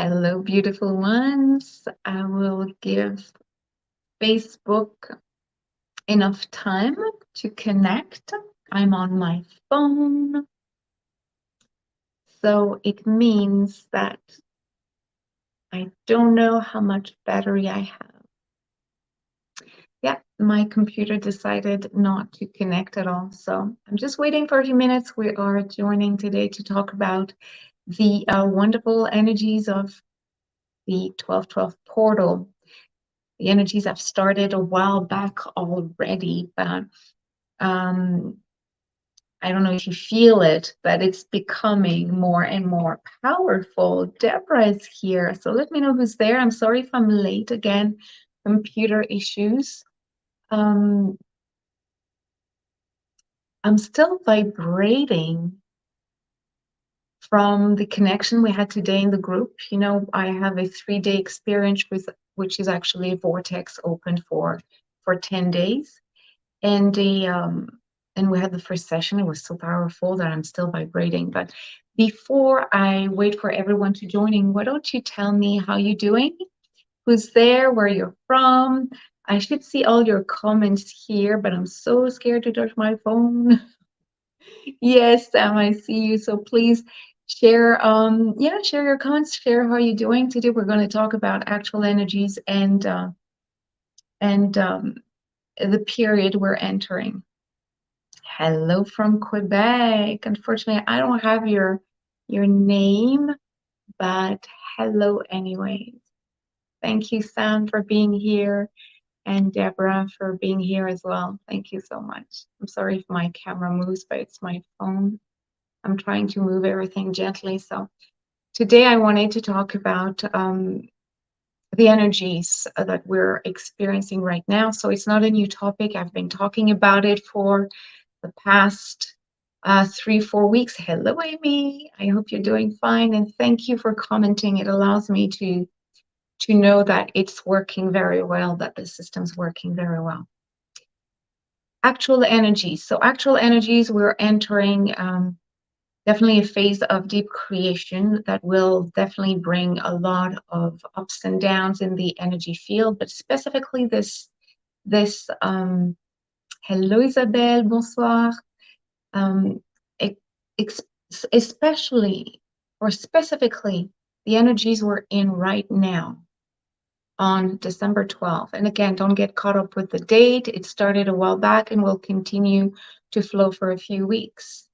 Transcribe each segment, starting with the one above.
Hello, beautiful ones. I will give Facebook enough time to connect. I'm on my phone. So it means that I don't know how much battery I have. Yeah, my computer decided not to connect at all. So I'm just waiting for a few minutes. We are joining today to talk about the wonderful energies of the 1212 portal. The energies have started a while back already, but I don't know if you feel it, but it's becoming more and more powerful. Deborah is here, so let me know who's there. I'm sorry if I'm late again, computer issues. I'm still vibrating from the connection we had today in the group. You know, I have a 3-day experience which is actually a vortex open for 10 days. And we had the first session. It was so powerful that I'm still vibrating. But before I wait for everyone to join in, why don't you tell me how you're doing? Who's there? Where you're from? I should see all your comments here, but I'm so scared to touch my phone. Yes, Sam, I see you. So please share share your comments, share how you're doing. Today we're going to talk about actual energies and the period we're entering. Hello from Quebec. Unfortunately, I don't have your name, but hello anyways. Thank you, Sam, for being here, and Deborah for being here as well. Thank you so much. I'm sorry if my camera moves, but it's my phone. I'm trying to move everything gently. So today I wanted to talk about the energies that we're experiencing right now. So it's not a new topic. I've been talking about it for the past 3-4 weeks. Hello, Amy. I hope you're doing fine, and thank you for commenting. It allows me to know that it's working very well, that the system's working very well. Actual energies. So actual energies, we're entering definitely a phase of deep creation that will definitely bring a lot of ups and downs in the energy field, but specifically this hello, Isabelle, bonsoir. Especially or specifically the energies we're in right now on December 12th. And again, don't get caught up with the date. It started a while back and will continue to flow for a few weeks.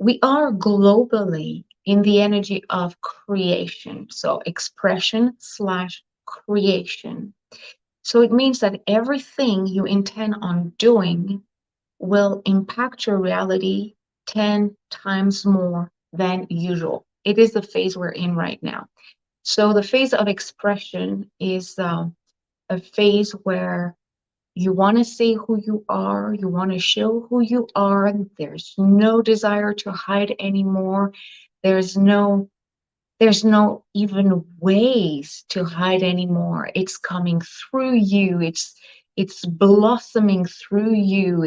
We are globally in the energy of creation. So expression / creation. So it means that everything you intend on doing will impact your reality 10 times more than usual. It is the phase we're in right now. So the phase of expression is a phase where you want to say who you are, you want to show who you are. There's no desire to hide anymore. There's no even ways to hide anymore. It's coming through you. It's blossoming through you.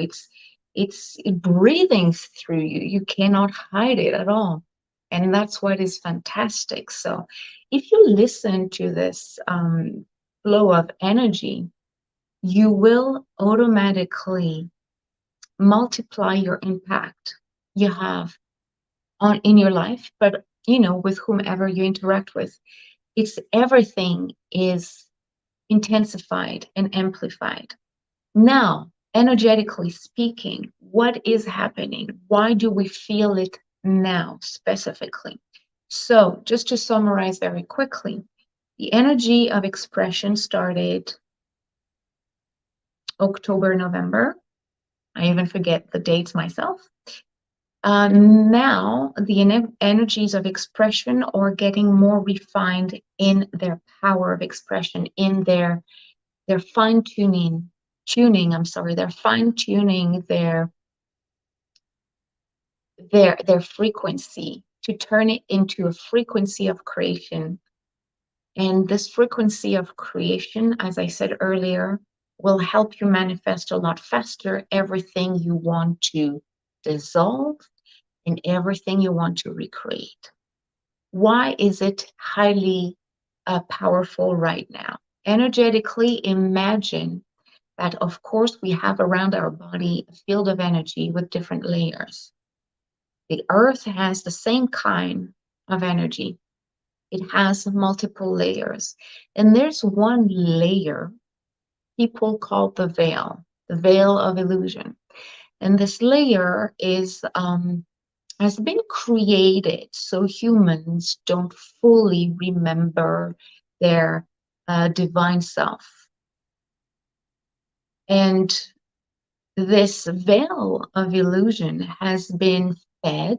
It's breathing through you. You cannot hide it at all. And that's what is fantastic. So if you listen to this flow of energy, you will automatically multiply your impact you have in your life, but with whomever you interact with. It's everything is intensified and amplified. Now, energetically speaking, what is happening? Why do we feel it now specifically? So just to summarize very quickly, the energy of expression started October, November. I even forget the dates myself. Now the energies of expression are getting more refined in their power of expression, in their fine-tuning, they're fine-tuning their frequency to turn it into a frequency of creation. And this frequency of creation, as I said earlier, will help you manifest a lot faster everything you want to dissolve and everything you want to recreate. Why is it highly powerful right now? Energetically, imagine that, of course, we have around our body a field of energy with different layers. The earth has the same kind of energy. It has multiple layers. And there's one layer people call the veil of illusion. And this layer has been created so humans don't fully remember their divine self. And this veil of illusion has been fed,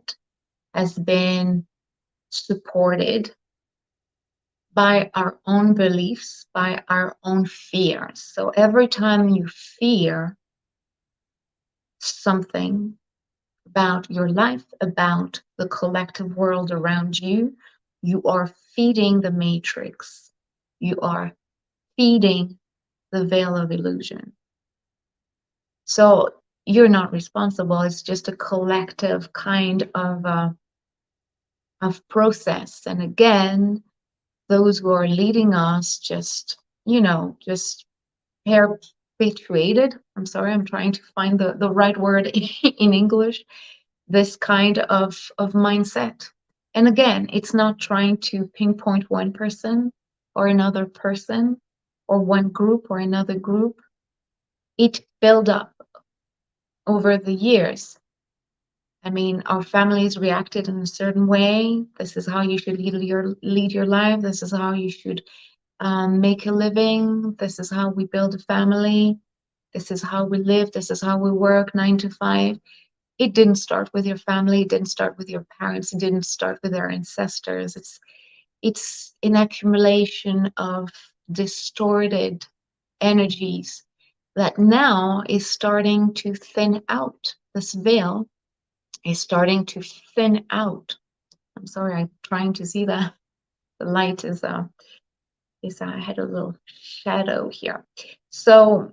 has been supported by our own beliefs, by our own fears. So every time you fear something about your life, about the collective world around you, you are feeding the matrix. You are feeding the veil of illusion. So you're not responsible. It's just a collective kind of process. And again, those who are leading us just, just perpetuated. I'm sorry, I'm trying to find the right word in English. This kind of mindset. And again, it's not trying to pinpoint one person or another person or one group or another group. It built up over the years. I mean, our families reacted in a certain way. This is how you should lead your life. This is how you should make a living. This is how we build a family. This is how we live. This is how we work 9 to 5. It didn't start with your family. It didn't start with your parents. It didn't start with their ancestors. It's an accumulation of distorted energies that now is starting to thin out. This veil is starting to thin out. I'm sorry, I'm trying to see the light is I had a little shadow here. So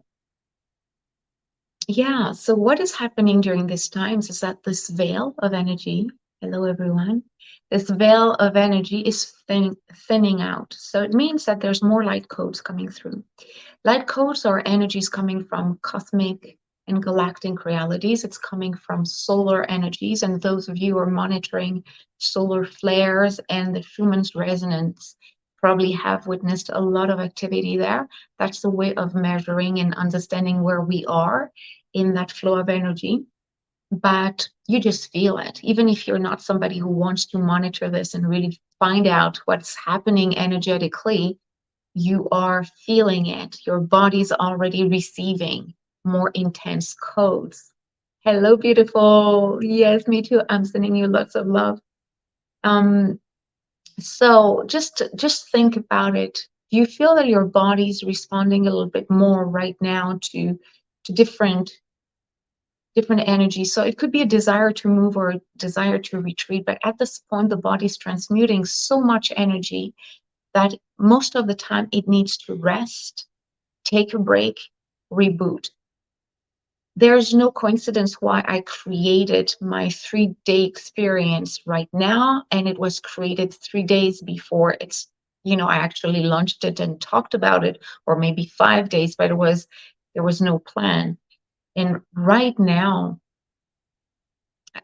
yeah, so what is happening during these times is that this veil of energy, hello everyone, this veil of energy is thinning out. So it means that there's more light codes coming through. Light codes are energies coming from cosmic and galactic realities. It's coming from solar energies. And those of you who are monitoring solar flares and the Schumann's resonance probably have witnessed a lot of activity there. That's the way of measuring and understanding where we are in that flow of energy. But you just feel it. Even if you're not somebody who wants to monitor this and really find out what's happening energetically, you are feeling it. Your body's already receiving more intense codes. Hello, beautiful. Yes, me too. I'm sending you lots of love. So just think about it. Do you feel that your body's responding a little bit more right now to different energies? So it could be a desire to move or a desire to retreat, but at this point, the body's transmuting so much energy that most of the time it needs to rest, take a break, reboot. There's no coincidence why I created my 3-day experience right now, and it was created 3 days before I actually launched it and talked about it, or maybe 5 days, but there was no plan. And right now,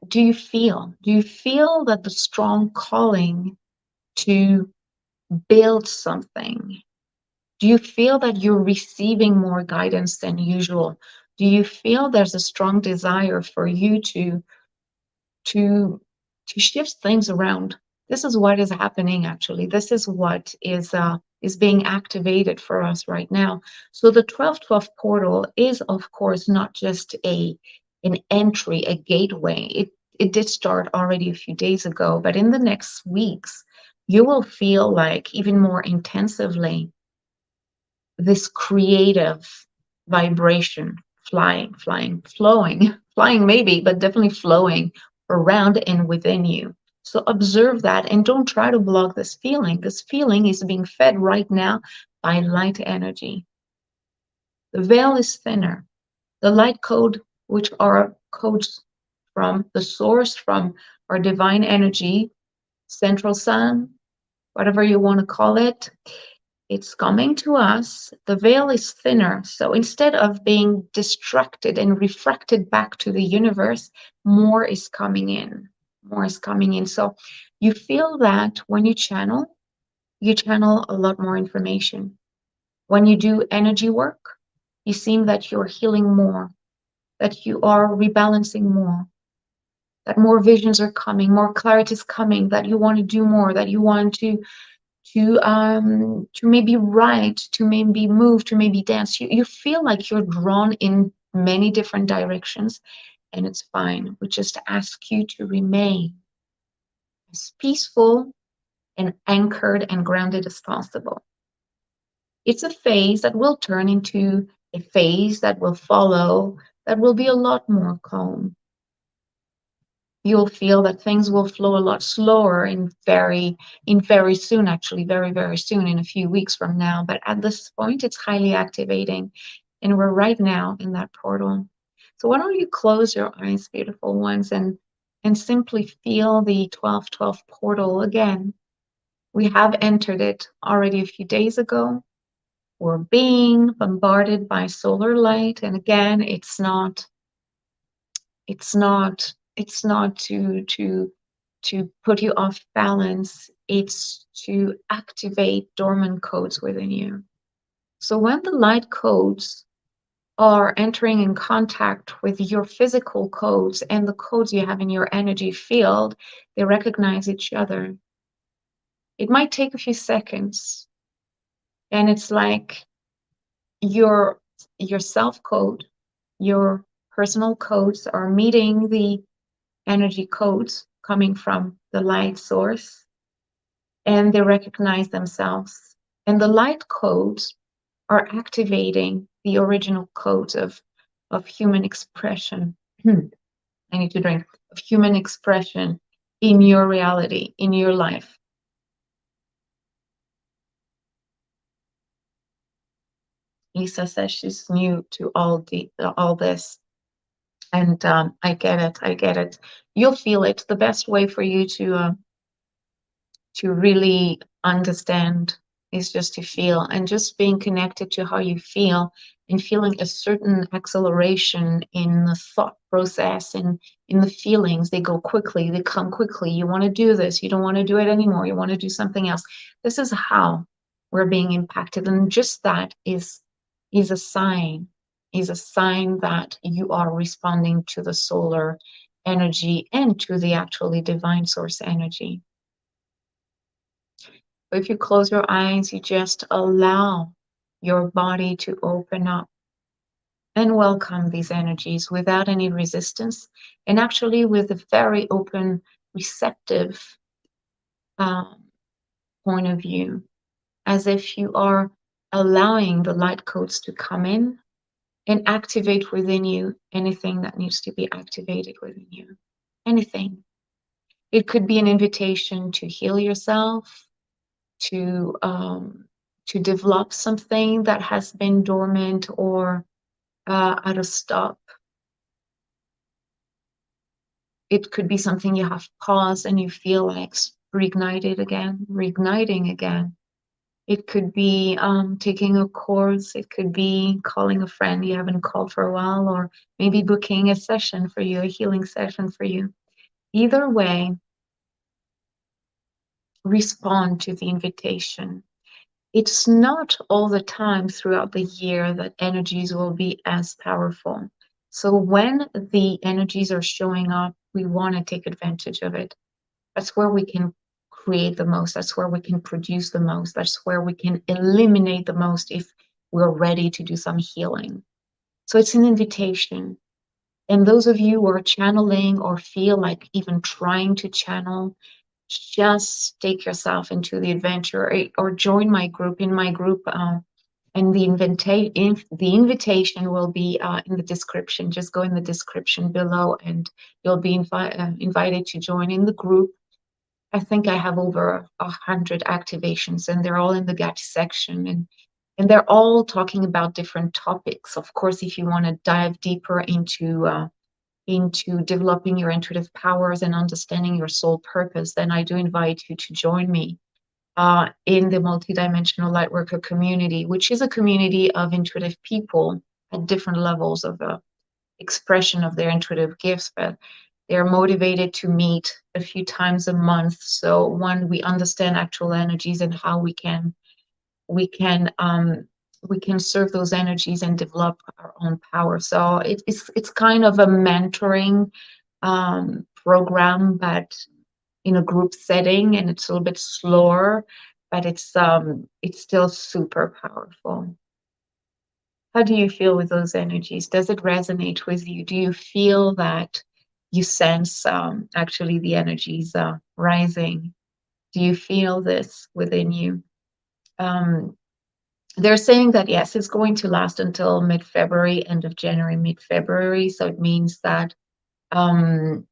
do you feel that the strong calling to build something? Do you feel that you're receiving more guidance than usual? Do you feel there's a strong desire for you to shift things around? This is what is happening actually. This is what is being activated for us right now. So the 1212 portal is of course not just an entry, a gateway. It did start already a few days ago, but in the next weeks, you will feel like even more intensively this creative vibration flying, flowing, flying maybe, but definitely flowing around and within you. So observe that and don't try to block this feeling. This feeling is being fed right now by light energy. The veil is thinner. The light code, which are codes from the source, from our divine energy, central sun, whatever you want to call it. It's coming to us. The veil is thinner. So instead of being distracted and refracted back to the universe, more is coming in. More is coming in. So you feel that when you channel a lot more information. When you do energy work, you seem that you're healing more, that you are rebalancing more, that more visions are coming, more clarity is coming, that you want to do more, that you want to maybe write, to maybe move, to maybe dance. You feel like you're drawn in many different directions, and it's fine. We just ask you to remain as peaceful and anchored and grounded as possible. It's a phase that will turn into a phase that will follow, that will be a lot more calm. You'll feel that things will flow a lot slower in very soon, actually, very, very soon, in a few weeks from now. But at this point, it's highly activating. And we're right now in that portal. So why don't you close your eyes, beautiful ones, and simply feel the 1212 portal again. We have entered it already a few days ago. We're being bombarded by solar light. And again, it's not to put you off balance. It's to activate dormant codes within you. So when the light codes are entering in contact with your physical codes and the codes you have in your energy field, they recognize each other. It might take a few seconds, and it's like your self code, your personal codes are meeting the energy codes coming from the light source, and they recognize themselves. And the light codes are activating the original codes of human expression. I need to drink. Of human expression in your reality, in your life. Lisa says she's new to all this. And I get it. I get it. You'll feel it. The best way for you to really understand is just to feel, and just being connected to how you feel and feeling a certain acceleration in the thought process and in the feelings. They go quickly, they come quickly. You want to do this, you don't want to do it anymore, you want to do something else. This is how we're being impacted, and just that is a sign, that you are responding to the solar energy and to the actually divine source energy. If you close your eyes, you just allow your body to open up and welcome these energies without any resistance, and actually with a very open, receptive point of view, as if you are allowing the light codes to come in and activate within you anything that needs to be activated within you. Anything. It could be an invitation to heal yourself, to develop something that has been dormant or at a stop. It could be something you have paused and you feel like reigniting again. It could be taking a course. It could be calling a friend you haven't called for a while, or maybe booking a session for you, a healing session for you. Either way, respond to the invitation. It's not all the time throughout the year that energies will be as powerful. So when the energies are showing up, we want to take advantage of it. That's where we can create the most. That's where we can produce the most. That's where we can eliminate the most if we're ready to do some healing. So it's an invitation. And those of you who are channeling or feel like even trying to channel, just take yourself into the adventure, or join my group. In my group, and the invitation will be in the description. Just go in the description below and you'll be invited to join in the group. I think I have over 100 activations, and they're all in the Gati section, and they're all talking about different topics. Of course, if you want to dive deeper into into developing your intuitive powers and understanding your soul purpose, then I do invite you to join me in the multidimensional lightworker community, which is a community of intuitive people at different levels of expression of their intuitive gifts, but they're motivated to meet a few times a month. So one, we understand actual energies and how we can we can serve those energies and develop our own power. So it's kind of a mentoring program, but in a group setting, and it's a little bit slower, but it's still super powerful. How do you feel with those energies? Does it resonate with you? Do you feel that you sense actually the energies rising? Do you feel this within you? Um, they're saying that yes, it's going to last until mid-February, end of January, mid-February. So um,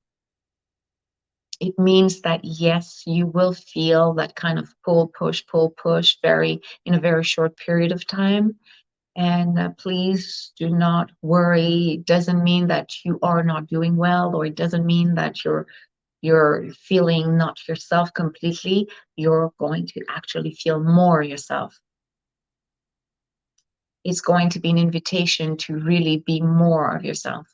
it means that yes, you will feel that kind of pull, push, very in a very short period of time. And please do not worry. It doesn't mean that you are not doing well, or it doesn't mean that you're feeling not yourself completely. You're going to actually feel more yourself. It's going to be an invitation to really be more of yourself.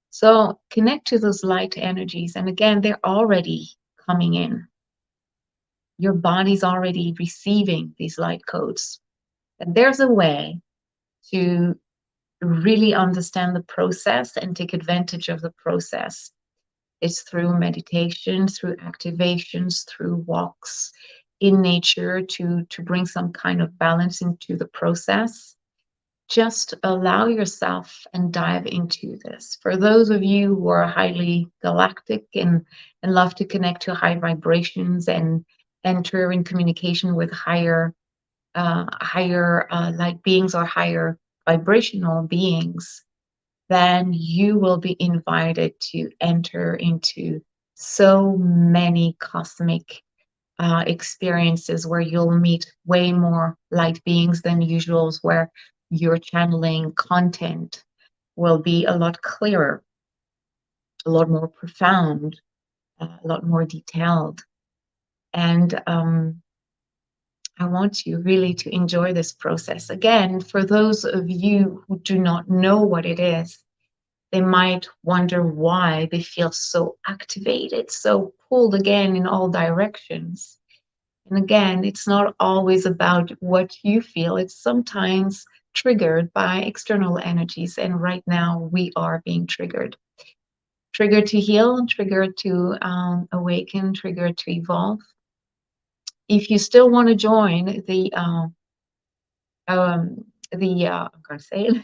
So connect to those light energies. And again, they're already coming in. Your body's already receiving these light codes. And there's a way to really understand the process and take advantage of the process. It's through meditation, through activations, through walks in nature to bring some kind of balance into the process. Just allow yourself and dive into this. For those of you who are highly galactic and love to connect to high vibrations and enter in communication with higher light beings or higher vibrational beings, then you will be invited to enter into so many cosmic experiences where you'll meet way more light beings than usuals, where your channeling content will be a lot clearer, a lot more profound, a lot more detailed. And I want you really to enjoy this process. Again, for those of you who do not know what it is, they might wonder why they feel so activated, so pulled again in all directions. And again, it's not always about what you feel, it's sometimes triggered by external energies. And right now, we are being triggered. Triggered to heal, triggered to awaken, triggered to evolve. If you still want to join I'm going to say it,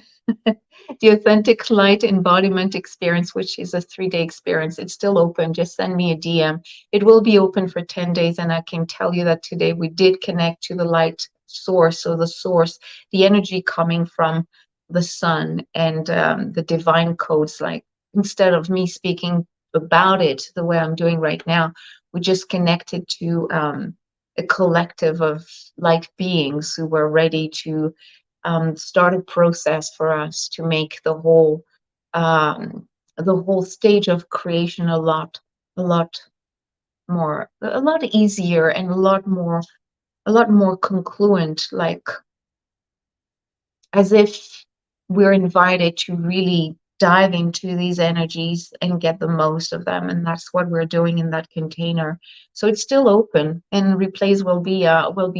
the Authentic Light Embodiment Experience, which is a 3-day experience. It's still open. Just send me a DM. It will be open for 10 days. And I can tell you that today we did connect to the light source. So the source, the energy coming from the sun, and the divine codes. Like, instead of me speaking about it the way I'm doing right now, we just connected to a collective of light beings who were ready to start a process for us to make the whole stage of creation a lot a lot easier, and a lot more congruent, like as if we're invited to really dive into these energies and get the most of them. And that's what we're doing in that container. So it's still open, and replays will be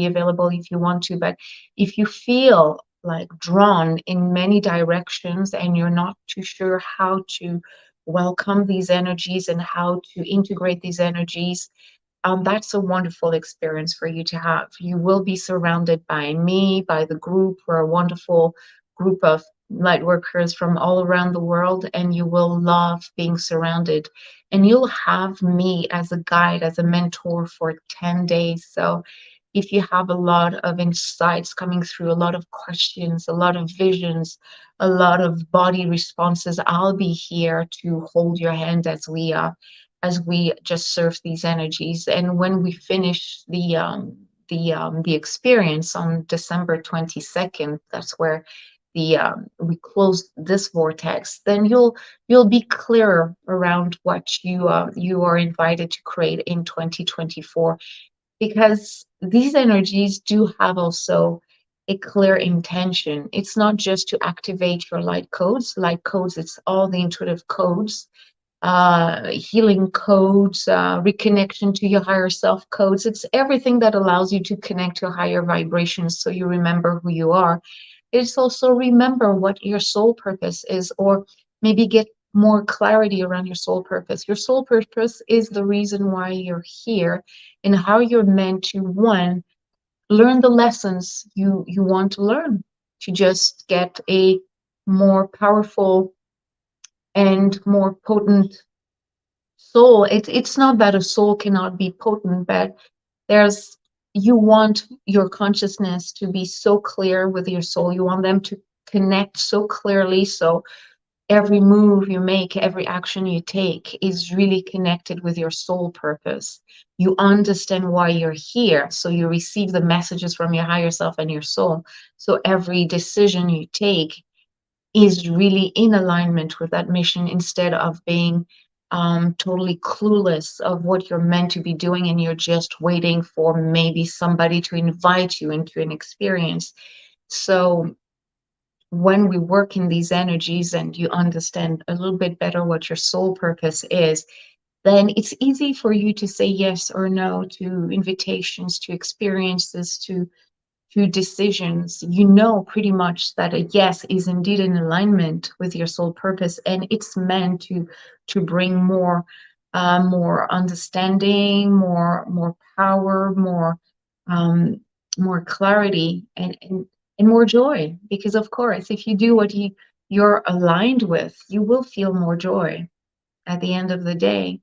available if you want to. But if you feel like drawn in many directions and you're not too sure how to welcome these energies and how to integrate these energies, that's a wonderful experience for you to have. You will be surrounded by me, by the group. We're a wonderful group of light workers from all around the world, and you will love being surrounded. And you'll have me as a guide, as a mentor for 10 days. So if you have a lot of insights coming through, a lot of questions, a lot of visions, a lot of body responses, I'll be here to hold your hand as we just serve these energies. And when we finish the experience on December 22nd, that's where we close this vortex, then you'll be clearer around what you are invited to create in 2024, because these energies do have also a clear intention. It's not just to activate your light codes. Light codes, it's all the intuitive codes, healing codes, reconnection to your higher self codes. It's everything that allows you to connect to higher vibrations so you remember who you are. It's also remember what your soul purpose is, or maybe get more clarity around your soul purpose. Your soul purpose is the reason why you're here and how you're meant to, one, learn the lessons you want to learn, to just get a more powerful and more potent soul. It's not that a soul cannot be potent, but there's, you want your consciousness to be so clear with your soul. You want them to connect so clearly, so every move you make, every action you take is really connected with your soul purpose. You understand why you're here, so you receive the messages from your higher self and your soul. So every decision you take is really in alignment with that mission, instead of being totally clueless of what you're meant to be doing and you're just waiting for maybe somebody to invite you into an experience. So when we work in these energies and you understand a little bit better what your soul purpose is, then it's easy for you to say yes or no to invitations, to experiences, to decisions. You know pretty much that a yes is indeed in alignment with your soul purpose, and it's meant to bring more more understanding, more power, um, more clarity, and more joy. Because of course, if you do what you're aligned with, you will feel more joy at the end of the day.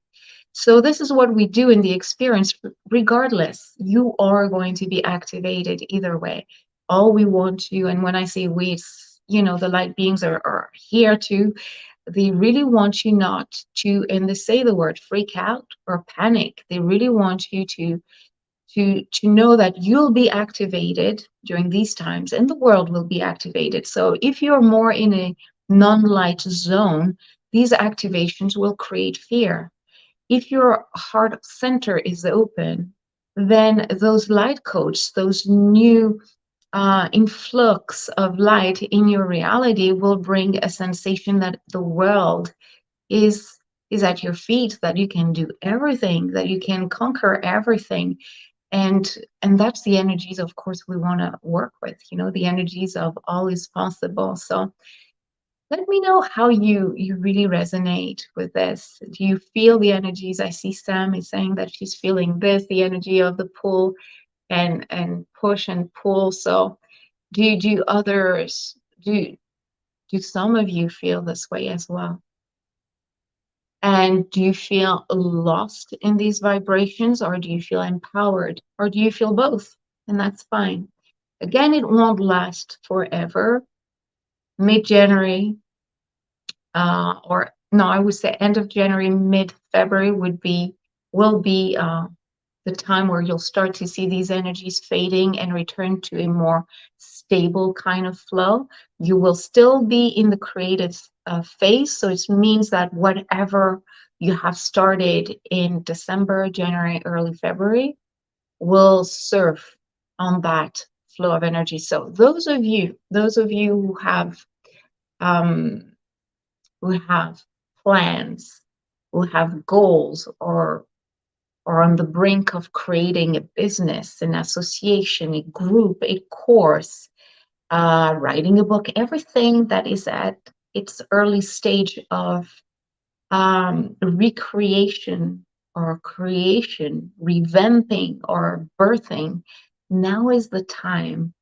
So this is what we do in the experience. Regardless, you are going to be activated either way. All we want to, and when I say we, it's, the light beings are here to, they really want you not to, and they say the word freak out or panic. They really want you to know that you'll be activated during these times, and the world will be activated. So if you're more in a non-light zone, these activations will create fear. If your heart center is open, then those light codes, those new influx of light in your reality will bring a sensation that the world is is at your feet, that you can do everything, that you can conquer everything. And that's the energies, of course, we want to work with, the energies of all is possible. So let me know how you really resonate with this. Do you feel the energies? I see Sam is saying that she's feeling this, the energy of the pull and push and pull. So do others, do some of you feel this way as well? And do you feel lost in these vibrations, or do you feel empowered, or do you feel both? And that's fine. Again, it won't last forever. Mid-January, or no, I would say end of January, mid-February will be the time where you'll start to see these energies fading and return to a more stable kind of flow. You will still be in the creative phase, so it means that whatever you have started in December, January, early February will surf on that flow of energy. So those of you um, who have plans, who have goals, or on the brink of creating a business, an association, a group, a course, writing a book, everything that is at its early stage of recreation or creation, revamping or birthing, now is the time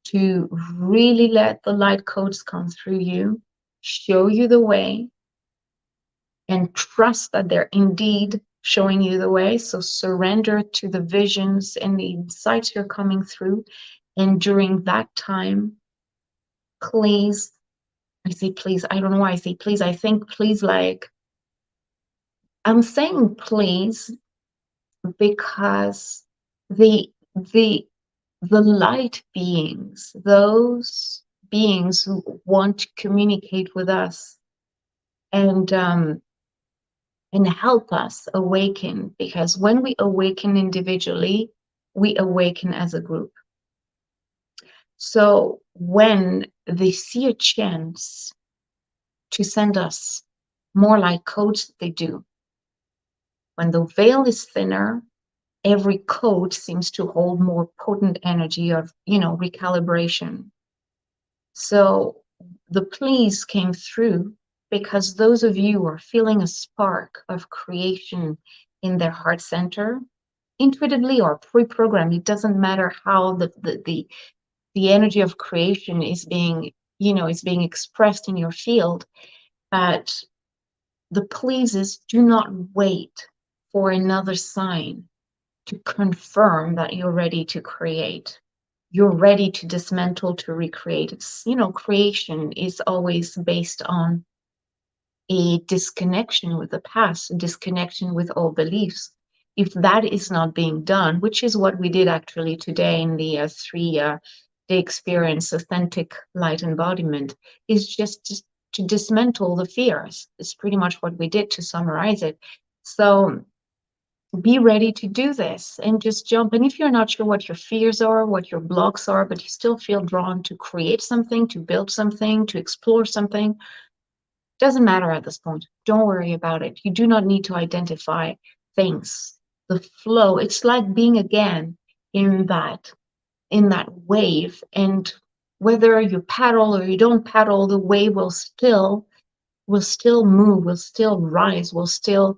to really let the light codes come through you, show you the way, and trust that they're indeed showing you the way. So surrender to the visions and the insights you're coming through. And during that time, please, I say please, I don't know why I say please. I think please, like, I'm saying please because the the the light beings, those beings who want to communicate with us and help us awaken, because when we awaken individually, we awaken as a group. So when they see a chance to send us more light codes, they do. When the veil is thinner, every code seems to hold more potent energy of, recalibration. So the please came through because those of you who are feeling a spark of creation in their heart center, intuitively or pre-programmed, it doesn't matter how the energy of creation is being, is being expressed in your field, but the pleases do not wait for another sign to confirm that you're ready to create. You're ready to dismantle, to recreate. It's, creation is always based on a disconnection with the past, a disconnection with old beliefs. If that is not being done, which is what we did actually today in the 3-day experience, authentic light embodiment, is just to dismantle the fears. It's pretty much what we did, to summarize it. So be ready to do this and just jump. And if you're not sure what your fears are, what your blocks are, but you still feel drawn to create something, to build something, to explore something, doesn't matter at this point. Don't worry about it. You do not need to identify things. The flow, it's like being again in that wave, and whether you paddle or you don't paddle, the wave will still move, will still rise, will still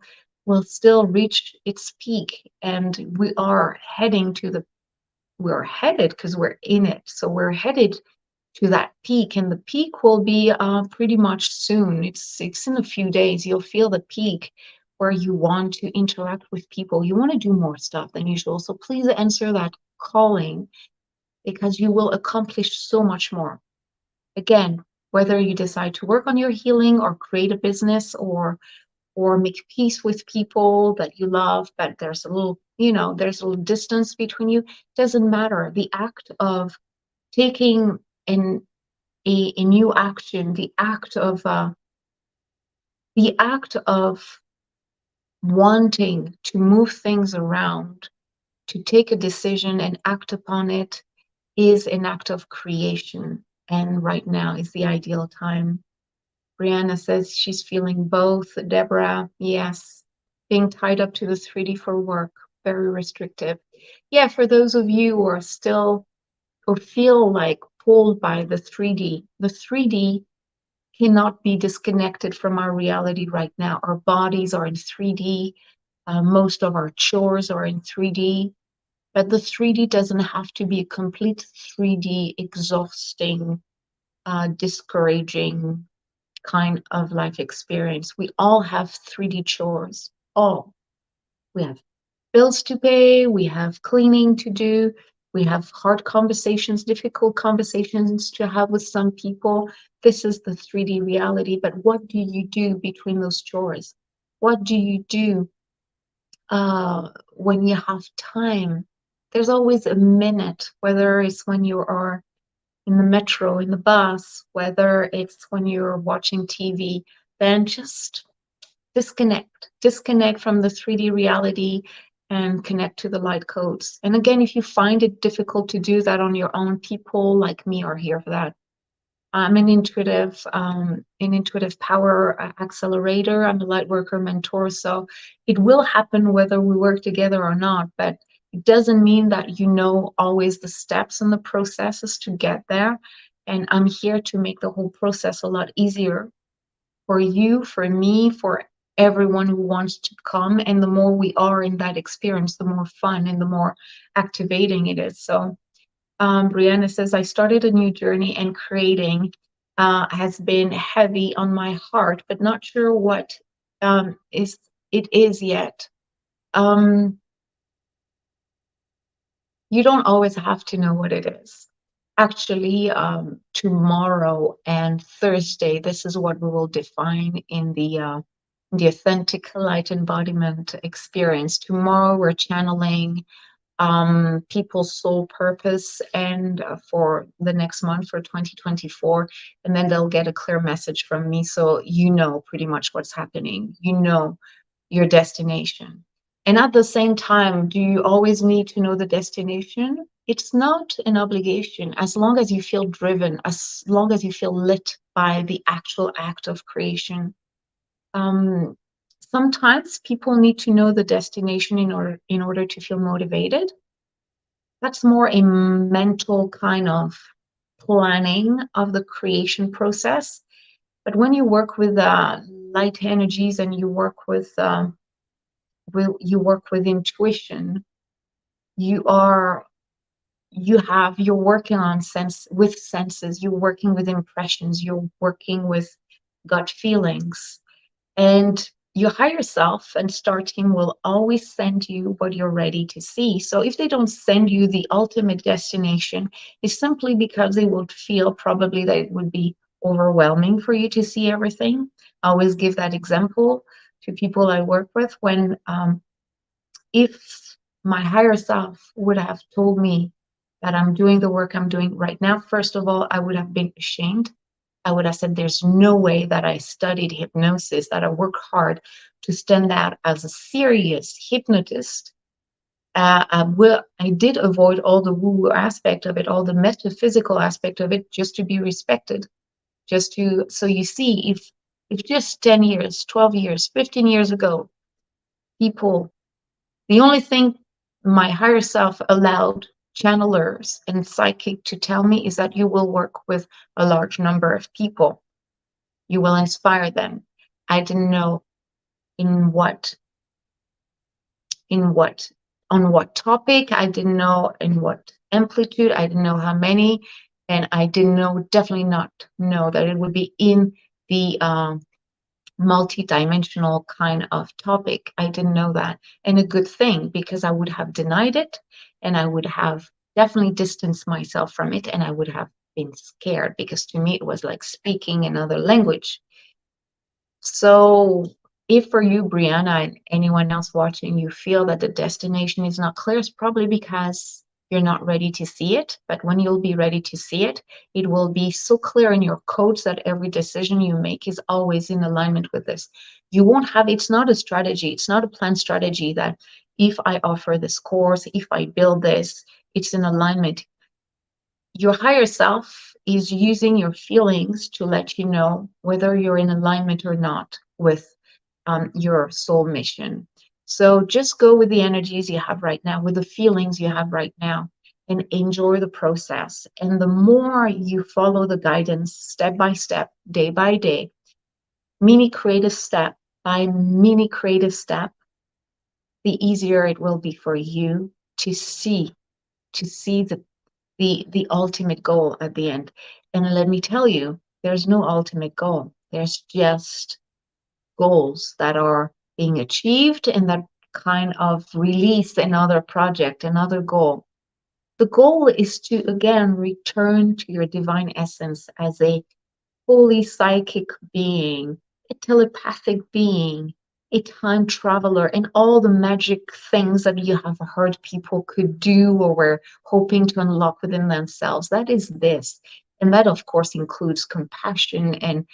reach its peak. And we're headed because we're in it. So we're headed to that peak, and the peak will be pretty much soon. It's in a few days. You'll feel the peak where you want to interact with people. You want to do more stuff than usual. So please answer that calling, because you will accomplish so much more. Again, whether you decide to work on your healing or create a business or make peace with people that you love, but there's a little, there's a little distance between you, doesn't matter. The act of taking a new action, the act of wanting to move things around, to take a decision and act upon it, is an act of creation. And right now is the ideal time. Brianna says she's feeling both. Deborah, yes, being tied up to the 3D for work, very restrictive. Yeah, for those of you who are still, or feel like pulled by the 3D cannot be disconnected from our reality right now. Our bodies are in 3D. Most of our chores are in 3D. But the 3D doesn't have to be a complete 3D exhausting, discouraging kind of life experience. We all have 3D chores. All. We have bills to pay, we have cleaning to do, we have hard conversations, difficult conversations to have with some people. This is the 3D reality. But what do you do between those chores? What do you do when you have time? There's always a minute, whether it's when you are in the metro, in the bus, whether it's when you're watching TV, then just disconnect from the 3D reality and connect to the light codes. And again, if you find it difficult to do that on your own, people like me are here for that. I'm an intuitive power accelerator. I'm a light worker mentor. So it will happen whether we work together or not, but it doesn't mean that you know always the steps and the processes to get there. And I'm here to make the whole process a lot easier for you, for me, for everyone who wants to come. And the more we are in that experience, the more fun and the more activating it is. So Brianna says, I started a new journey, and creating has been heavy on my heart, but not sure what it is yet. You don't always have to know what it is. Actually, tomorrow and Thursday, this is what we will define in the authentic light embodiment experience. Tomorrow, we're channeling people's soul purpose and for the next month for 2024, and then they'll get a clear message from me, so you know pretty much what's happening, you know your destination. And at the same time, do you always need to know the destination? It's not an obligation, as long as you feel driven, as long as you feel lit by the actual act of creation. um, Sometimes people need to know the destination in order to feel motivated. That's more a mental kind of planning of the creation process. But when you work with light energies and you work with intuition, you are you're working on senses, you're working with impressions, you're working with gut feelings. And your higher self and star team will always send you what you're ready to see. So if they don't send you the ultimate destination, it's simply because they would feel probably that it would be overwhelming for you to see everything. I always give that example to people I work with. When if my higher self would have told me that I'm doing the work I'm doing right now, first of all, I would have been ashamed. I would have said, there's no way that I studied hypnosis, that I work hard to stand out as a serious hypnotist. I did avoid all the woo-woo aspect of it, all the metaphysical aspect of it, just to be respected. So you see, if just 10 years, 12 years, 15 years ago, people, the only thing my higher self allowed channelers and psychic to tell me is that you will work with a large number of people. You will inspire them. I didn't know in what, in what, on what topic. I didn't know in what amplitude. I didn't know how many. And I didn't know, definitely not know that it would be in the multi-dimensional kind of topic. I didn't know that. And a good thing, because I would have denied it and I would have definitely distanced myself from it, and I would have been scared, because to me it was like speaking another language. So if for you, Brianna, and anyone else watching, you feel that the destination is not clear, it's probably because you're not ready to see it. But when you'll be ready to see it, it will be so clear in your codes that every decision you make is always in alignment with this. You won't have, it's not a strategy, it's not a planned strategy that if I offer this course, if I build this, it's in alignment. Your higher self is using your feelings to let you know whether you're in alignment or not with your soul mission. So just go with the energies you have right now, with the feelings you have right now, and enjoy the process. And the more you follow the guidance step by step, day by day, mini creative step by mini creative step, the easier it will be for you to see the ultimate goal at the end. And let me tell you, there's no ultimate goal. There's just goals that are being achieved and that kind of release another project, another goal. The goal is to, again, return to your divine essence as a fully psychic being, a telepathic being, a time traveler, and all the magic things that you have heard people could do or were hoping to unlock within themselves. That is this. And that, of course, includes compassion, and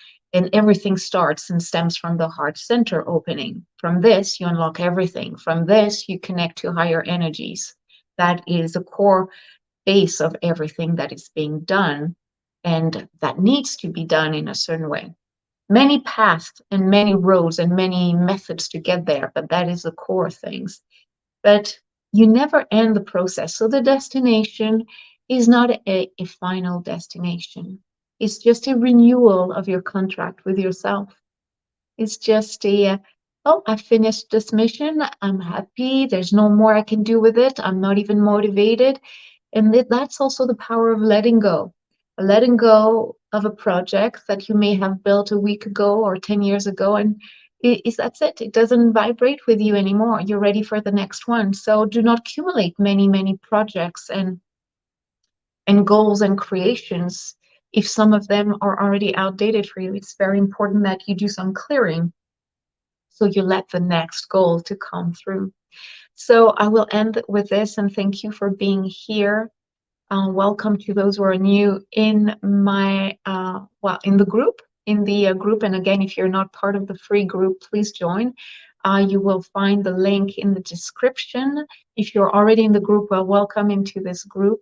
everything starts and stems from the heart center opening. From this, you unlock everything. From this, you connect to higher energies. That is the core base of everything that is being done and that needs to be done in a certain way. Many paths and many roads and many methods to get there, but that is the core things. But you never end the process. So the destination is not a final destination. It's just a renewal of your contract with yourself. It's just oh, I finished this mission. I'm happy. There's no more I can do with it. I'm not even motivated. And that's also the power of letting go. Letting go of a project that you may have built a week ago or 10 years ago, and that's it. It doesn't vibrate with you anymore. You're ready for the next one. So do not accumulate many, many projects and goals and creations if some of them are already outdated for you. It's very important that you do some clearing so you let the next goal to come through. So I will end with this, and thank you for being here. Welcome to those who are new in my in the group, group. And again, if you're not part of the free group, please join. You will find the link in the description. If you're already in the group, well, welcome into this group.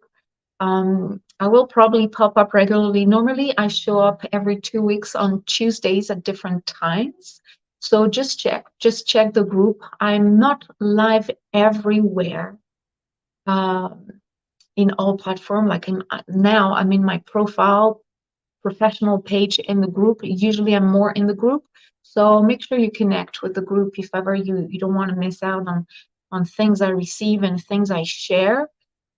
I will probably pop up regularly. Normally, I show up every 2 weeks on Tuesdays at different times. So just check the group. I'm not live everywhere. In all platform, like now I'm in my profile professional page in the group. Usually I'm more in the group, so make sure you connect with the group if ever you don't want to miss out on things I receive and things I share.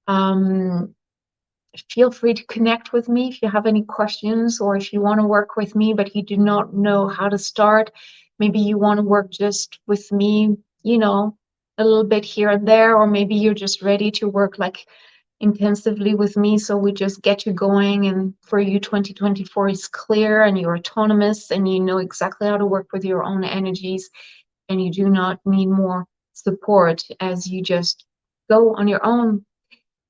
Feel free to connect with me if you have any questions, or if you want to work with me but you do not know how to start. Maybe you want to work just with me, a little bit here and there, or maybe you're just ready to work like intensively with me, so we just get you going, and for you 2024 is clear and you're autonomous and you know exactly how to work with your own energies, and you do not need more support as you just go on your own.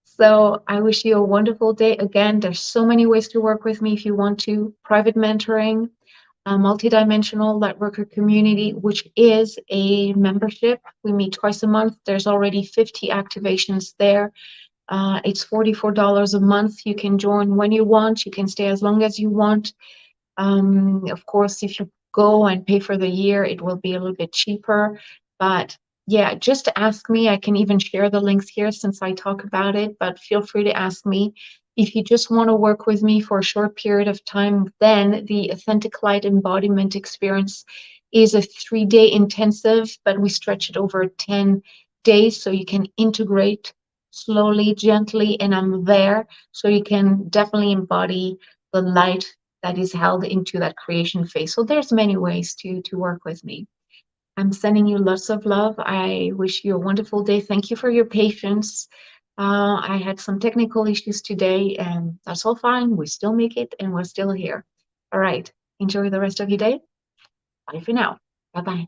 So I wish you a wonderful day. Again, there's so many ways to work with me if you want to. Private mentoring, a multidimensional Lightworker community, which is a membership. We meet twice a month. There's already 50 activations there. It's $44 a month. You can join when you want. You can stay as long as you want. Of course, if you go and pay for the year, it will be a little bit cheaper. But yeah, just ask me. I can even share the links here since I talk about it, but feel free to ask me. If you just want to work with me for a short period of time, then the Authentic Light Embodiment Experience is a 3-day intensive, but we stretch it over 10 days so you can integrate slowly, gently, and I'm there so you can definitely embody the light that is held into that creation phase. So there's many ways to work with me. I'm sending you lots of love. I wish you a wonderful day. Thank you for your patience. I had some technical issues today, and that's all fine. We still make it, and we're still here. All right. Enjoy the rest of your day. Bye for now. Bye-bye.